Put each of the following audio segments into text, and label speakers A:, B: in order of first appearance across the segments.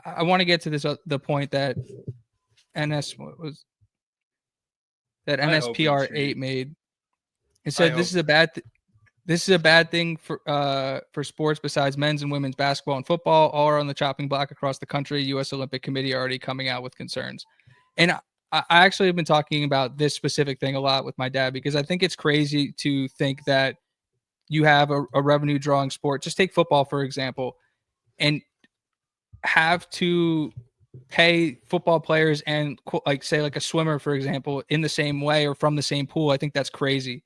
A: I want to get to this the point that NS what was that
B: I hope we
A: NSPR
B: change.
A: 8 made. It
B: I
A: said
B: hope
A: this is a bad thing for sports besides men's and women's basketball and football. All are on the chopping block across the country. U.S. Olympic Committee already coming out with concerns. And I actually have been talking about this specific thing a lot with my dad because I think it's crazy to think that you have a revenue drawing sport. Just take football, for example, and have to pay football players and like say like a swimmer, for example, in the same way or from the same pool. I think that's crazy.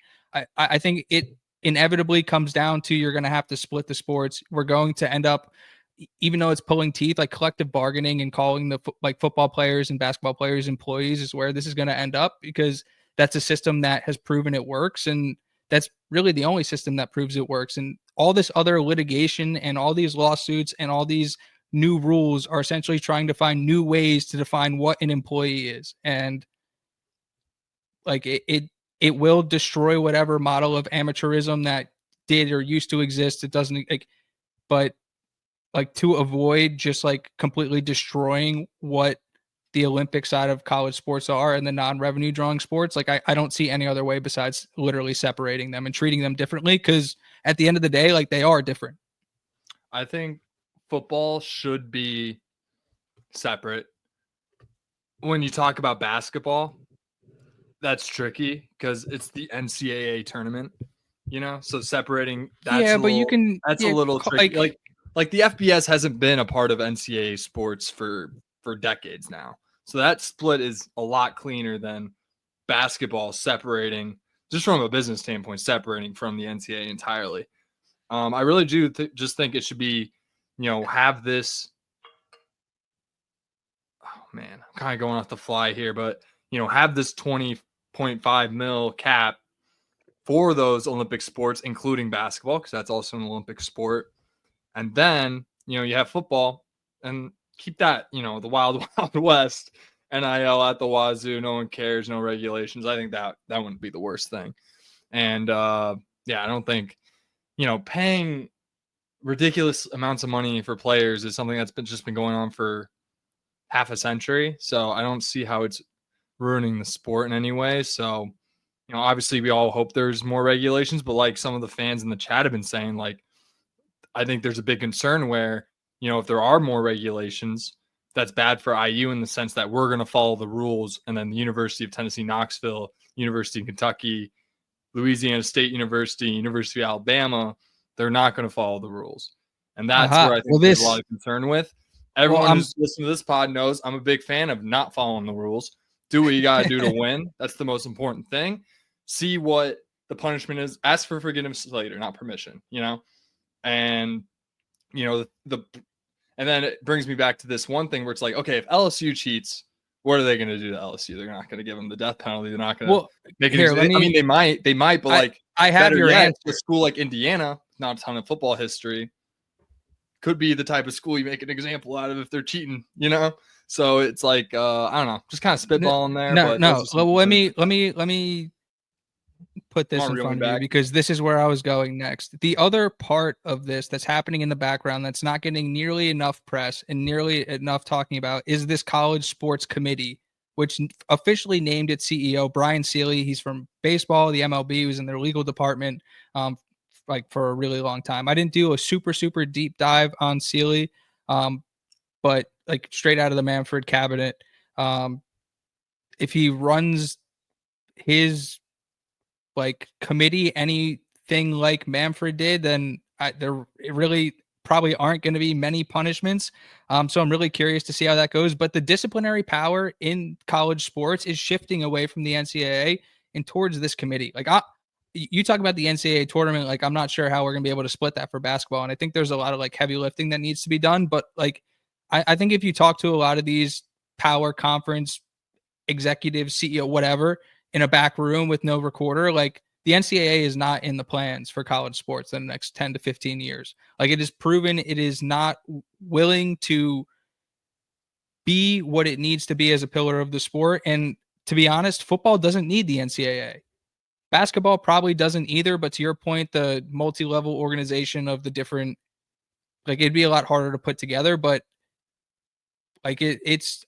A: I think it inevitably comes down to you're going to have to split the sports. We're going to end up, even though it's pulling teeth, like collective bargaining and calling the like football players and basketball players employees is where this is going to end up because that's a system that has proven it works. And that's really the only system that proves it works. And all this other litigation and all these lawsuits and all these new rules are essentially trying to find new ways to define what an employee is. And like it will destroy whatever model of amateurism that did or used to exist. It doesn't like, but like to avoid just like completely destroying what the Olympic side of college sports are and the non-revenue drawing sports, like I don't see any other way besides literally separating them and treating them differently. Cause at the end of the day, like they are different.
B: I think football should be separate. When you talk about basketball, that's tricky because it's the NCAA tournament, so separating
A: Yeah, but you can
B: that's a little tricky. Like the FBS hasn't been a part of NCAA sports for decades now. So that split is a lot cleaner than basketball separating, just from a business standpoint, separating from the NCAA entirely. I really do just think it should be, have this. Oh man, I'm kind of going off the fly here, but have this 20.5 mil cap for those Olympic sports, including basketball, because that's also an Olympic sport. And then, you have football and keep that, the wild, wild west, NIL at the wazoo. No one cares, no regulations. I think that wouldn't be the worst thing. And I don't think, paying ridiculous amounts of money for players is something that's just been going on for half a century. So I don't see how it's ruining the sport in any way. So, obviously we all hope there's more regulations, but like some of the fans in the chat have been saying, like, I think there's a big concern where, if there are more regulations, that's bad for IU in the sense that we're going to follow the rules. And then the University of Tennessee, Knoxville, University of Kentucky, Louisiana State University, University of Alabama, they're not going to follow the rules. And that's where I think there's a lot of concern with. Everyone who's listening to this pod knows I'm a big fan of not following the rules. Do what you got to do to win. That's the most important thing. See what the punishment is. Ask for forgiveness later, not permission, And, and then it brings me back to this one thing where it's like, okay, if LSU cheats, what are they going to do to LSU? They're not going to give them the death penalty. They're not going to make it. I mean, they might, but
A: I have your answer.
B: A school like Indiana, not a ton of football history, could be the type of school you make an example out of if they're cheating, So it's like, I don't know, just kind of spitballing there.
A: No. Well, let me put this in front of you because this is where I was going next. The other part of this that's happening in the background that's not getting nearly enough press and nearly enough talking about is this college sports committee, which officially named its CEO Bryan Seeley. He's from baseball, the MLB. He was in their legal department like for a really long time. I didn't do a super deep dive on Seeley, but like straight out of the Manfred cabinet. If he runs his like committee anything like Manfred did, then there really probably aren't going to be many punishments. So I'm really curious to see how that goes. But the disciplinary power in college sports is shifting away from the NCAA and towards this committee. Like you talk about the NCAA tournament, like I'm not sure how we're going to be able to split that for basketball. And I think there's a lot of like heavy lifting that needs to be done. But like I think if you talk to a lot of these power conference executives, CEO, whatever, in a back room with no recorder, like the NCAA is not in the plans for college sports in the next 10 to 15 years. Like it is proven it is not willing to be what it needs to be as a pillar of the sport. And to be honest, football doesn't need the NCAA. Basketball probably doesn't either, but to your point, the multi-level organization of the different, like it'd be a lot harder to put together, but Like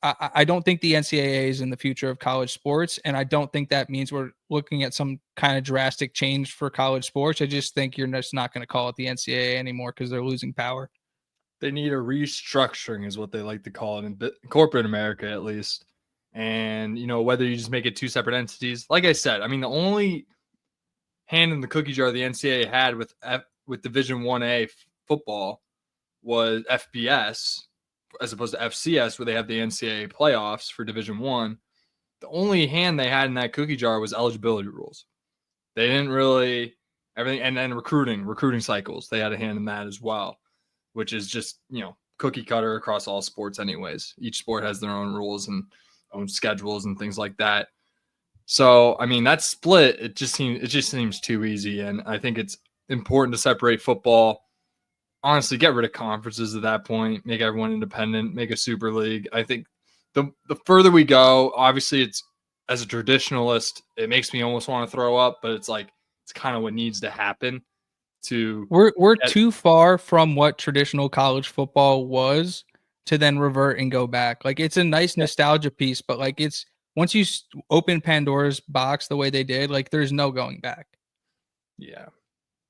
A: I don't think the NCAA is in the future of college sports, and I don't think that means we're looking at some kind of drastic change for college sports. I just think you're just not going to call it the NCAA anymore because they're losing power.
B: They need a restructuring, is what they like to call it in corporate America, at least. And whether you just make it two separate entities, like I said, I mean, the only hand in the cookie jar the NCAA had with Division 1A football was FBS, as opposed to FCS, where they have the NCAA playoffs for Division 1. The only hand they had in that cookie jar was eligibility rules. They didn't really everything, and then recruiting cycles. They had a hand in that as well, which is just cookie cutter across all sports. Anyways, each sport has their own rules and own schedules and things like that. So I mean, that split it just seems too easy, and I think it's important to separate football. Honestly, get rid of conferences at that point, make everyone independent, make a super league. I think the further we go, obviously it's, as a traditionalist, it makes me almost want to throw up, but it's kind of what needs to happen.
A: We're too far from what traditional college football was to then revert and go back. Like, it's a nice nostalgia piece, but like, it's once you open Pandora's box the way they did, like, there's no going back.
B: Yeah.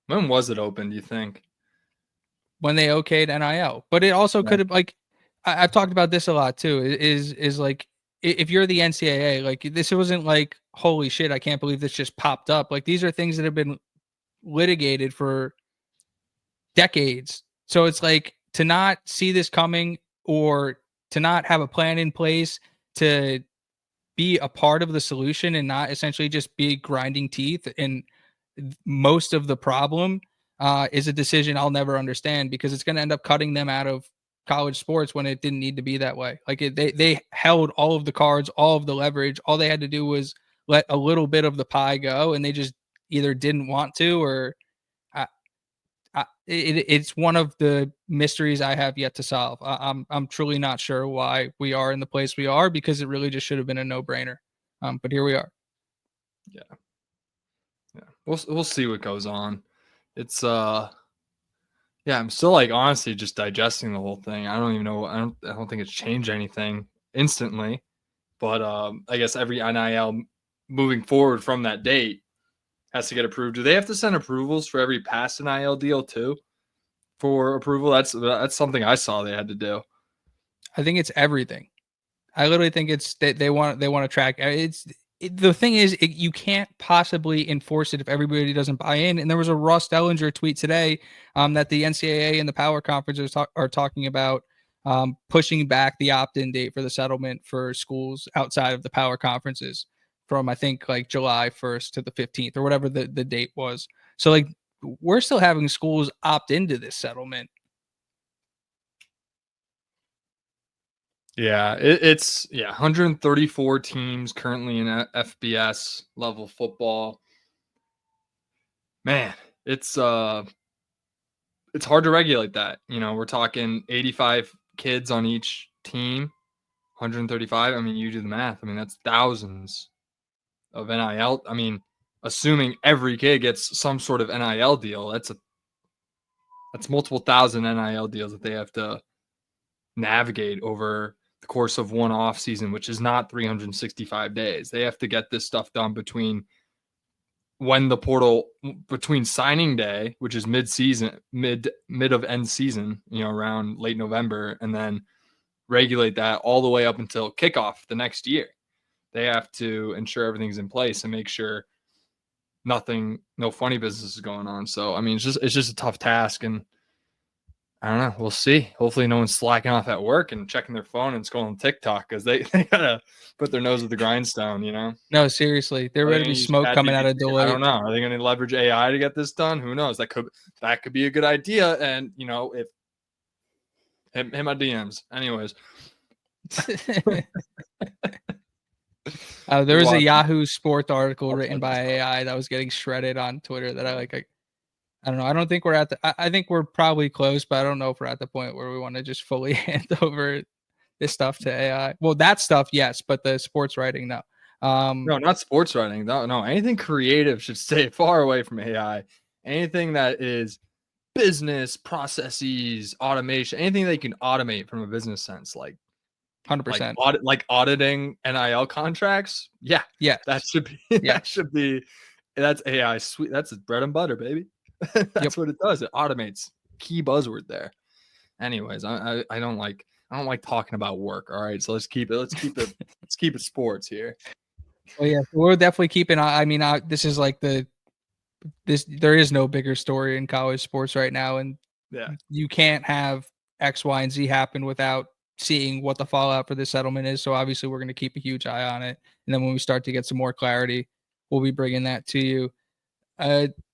B: When was it open, do you think?
A: When they okayed NIL. But it also could have, like, I've talked about this a lot too, is like, if you're the NCAA, like, this wasn't like, holy shit, I can't believe this just popped up. Like, these are things that have been litigated for decades. So it's like, to not see this coming, or to not have a plan in place to be a part of the solution and not essentially just be grinding teeth and most of the problem, is a decision I'll never understand, because it's going to end up cutting them out of college sports when it didn't need to be that way. Like, they held all of the cards, all of the leverage. All they had to do was let a little bit of the pie go, and they just either didn't want to, or it's one of the mysteries I have yet to solve. I'm truly not sure why we are in the place we are, because it really just should have been a no-brainer. But here we are.
B: Yeah. We'll see what goes on. It's I'm still, like, honestly just digesting the whole thing. I don't even know. I don't think it's changed anything instantly, but I guess every NIL moving forward from that date has to get approved. Do they have to send approvals for every past NIL deal too for approval? That's something I saw they had to do.
A: I think it's everything. I literally think it's that they want to track. The thing is, you can't possibly enforce it if everybody doesn't buy in. And there was a Ross Dellinger tweet today that the NCAA and the Power Conference are talking about pushing back the opt-in date for the settlement for schools outside of the Power Conferences from, I think, like July 1st to the 15th or whatever the date was. So, like, we're still having schools opt into this settlement.
B: Yeah, it's 134 teams currently in FBS level football. Man, it's hard to regulate that. We're talking 85 kids on each team, 135. I mean, you do the math. I mean, that's thousands of NIL. I mean, assuming every kid gets some sort of NIL deal, that's multiple thousand NIL deals that they have to navigate over the course of one off season, which is not 365 days. They have to get this stuff done between signing day, which is mid-season, mid of end season, around late November, and then regulate that all the way up until kickoff the next year. They have to ensure everything's in place and make sure no funny business is going on. So, I mean, it's just a tough task, and I don't know. We'll see. Hopefully no one's slacking off at work and checking their phone and scrolling TikTok, because they gotta put their nose at the grindstone,
A: No, seriously. There better be smoke coming out of Deloitte.
B: I don't know. Are they going to leverage AI to get this done? Who knows? That could be a good idea. And, if hit my DMs. Anyways.
A: There was a Yahoo Sports article written by AI that was getting shredded on Twitter that I don't know. I don't think we're I think we're probably close, but I don't know if we're at the point where we want to just fully hand over this stuff to AI. Well, that stuff, yes, but the sports writing, no.
B: No, not sports writing. No, anything creative should stay far away from AI. Anything that is business processes, automation, anything that you can automate from a business sense, like
A: 100%.
B: Like auditing NIL contracts. Yeah.
A: Yes.
B: That should be
A: Yes.
B: that's AI sweet. That's bread and butter, baby. That's what it does. It automates. Key buzzword there. Anyways, I don't like talking about work. All right. So let's keep it sports here.
A: Well, yeah, we're definitely keeping. I mean, this is like there is no bigger story in college sports right now, and
B: Yeah.
A: you can't have X, Y, and Z happen without seeing what the fallout for this settlement is. So obviously, we're going to keep a huge eye on it, and then when we start to get some more clarity, we'll be bringing that to you.